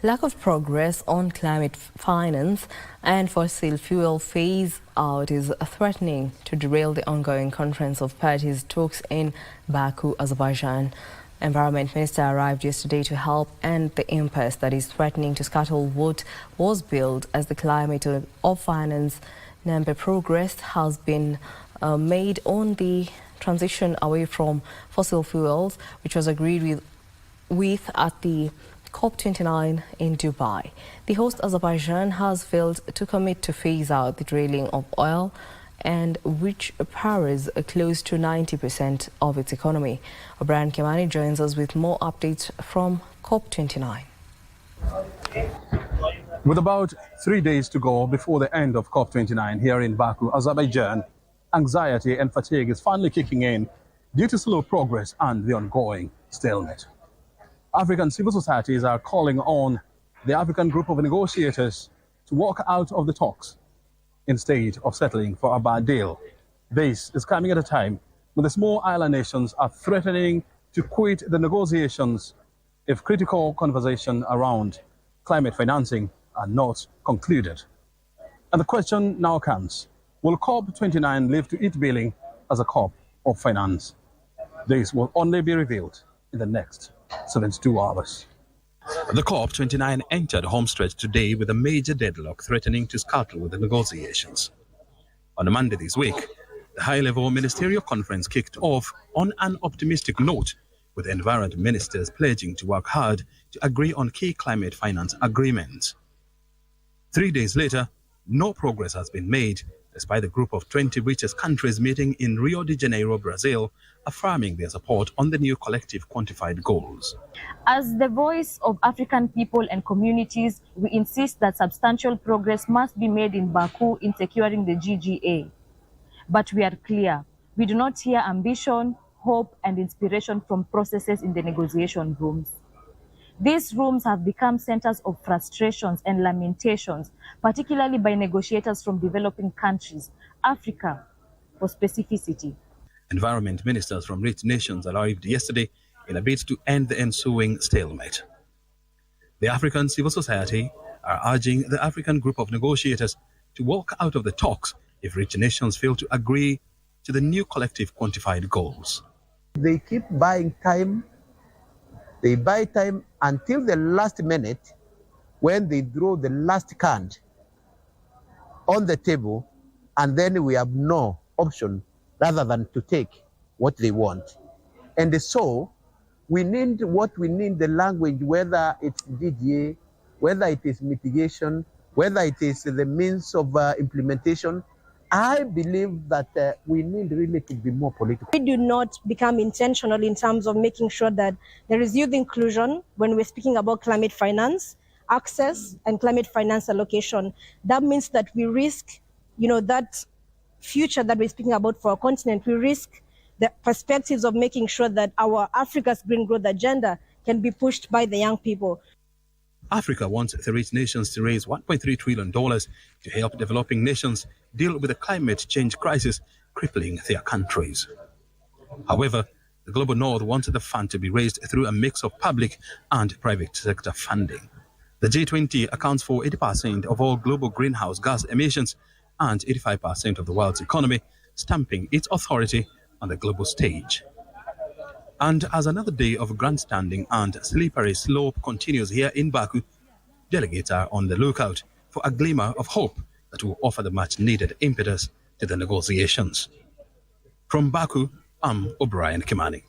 Lack of progress on climate finance and fossil fuel phase out is threatening to derail the ongoing Conference of Parties talks in Baku, Azerbaijan. Environment Minister arrived yesterday to help end the impasse that is threatening to scuttle what was built as the climate of finance. Nampe progress has been made on the transition away from fossil fuels, which was agreed with at the COP29 in Dubai. The host Azerbaijan has failed to commit to phase out the drilling of oil, and which powers close to 90% of its economy. Obrien Kimani joins us with more updates from COP29. With about 3 days to go before the end of COP29 here in Baku, Azerbaijan, anxiety and fatigue is finally kicking in due to slow progress and the ongoing stalemate. African civil societies are calling on the African group of negotiators to walk out of the talks instead of settling for a bad deal. This is coming at a time when the small island nations are threatening to quit the negotiations if critical conversation around climate financing are not concluded. And the question now comes, will COP29 live to its billing as a COP of finance? This will only be revealed in the next 72 hours. The COP29 entered homestretch today with a major deadlock threatening to scuttle with the negotiations. On Monday this week, the high-level ministerial conference kicked off on an optimistic note, with environment ministers pledging to work hard to agree on key climate finance agreements. 3 days later, no progress has been made, despite the group of 20 richest countries meeting in Rio de Janeiro, Brazil, affirming their support on the new collective quantified goals. As the voice of African people and communities, we insist that substantial progress must be made in Baku in securing the GGA. But we are clear, we do not hear ambition, hope, and inspiration from processes in the negotiation rooms. These rooms have become centers of frustrations and lamentations, particularly by negotiators from developing countries, Africa, for specificity. Environment ministers from rich nations arrived yesterday in a bid to end the ensuing stalemate. The African civil society are urging the African group of negotiators to walk out of the talks if rich nations fail to agree to the new collective quantified goals. They keep buying time. They buy time until the last minute when they throw the last card on the table, and then we have no option rather than to take what they want. And so we need the language, whether it's DGA, whether it is mitigation, whether it is the means of implementation. I believe that we need really to be more political. We do not become intentional in terms of making sure that there is youth inclusion when we're speaking about climate finance, access, and climate finance allocation. That means that we risk, that future that we're speaking about for our continent. We risk the perspectives of making sure that our Africa's green growth agenda can be pushed by the young people. Africa wants the rich nations to raise $1.3 trillion to help developing nations deal with the climate change crisis crippling their countries. However, the global north wants the fund to be raised through a mix of public and private sector funding. The G20 accounts for 80% of all global greenhouse gas emissions and 85% of the world's economy, stamping its authority on the global stage. And as another day of grandstanding and slippery slope continues here in Baku, delegates are on the lookout for a glimmer of hope that will offer the much-needed impetus to the negotiations. From Baku, I'm Obrien Kimani.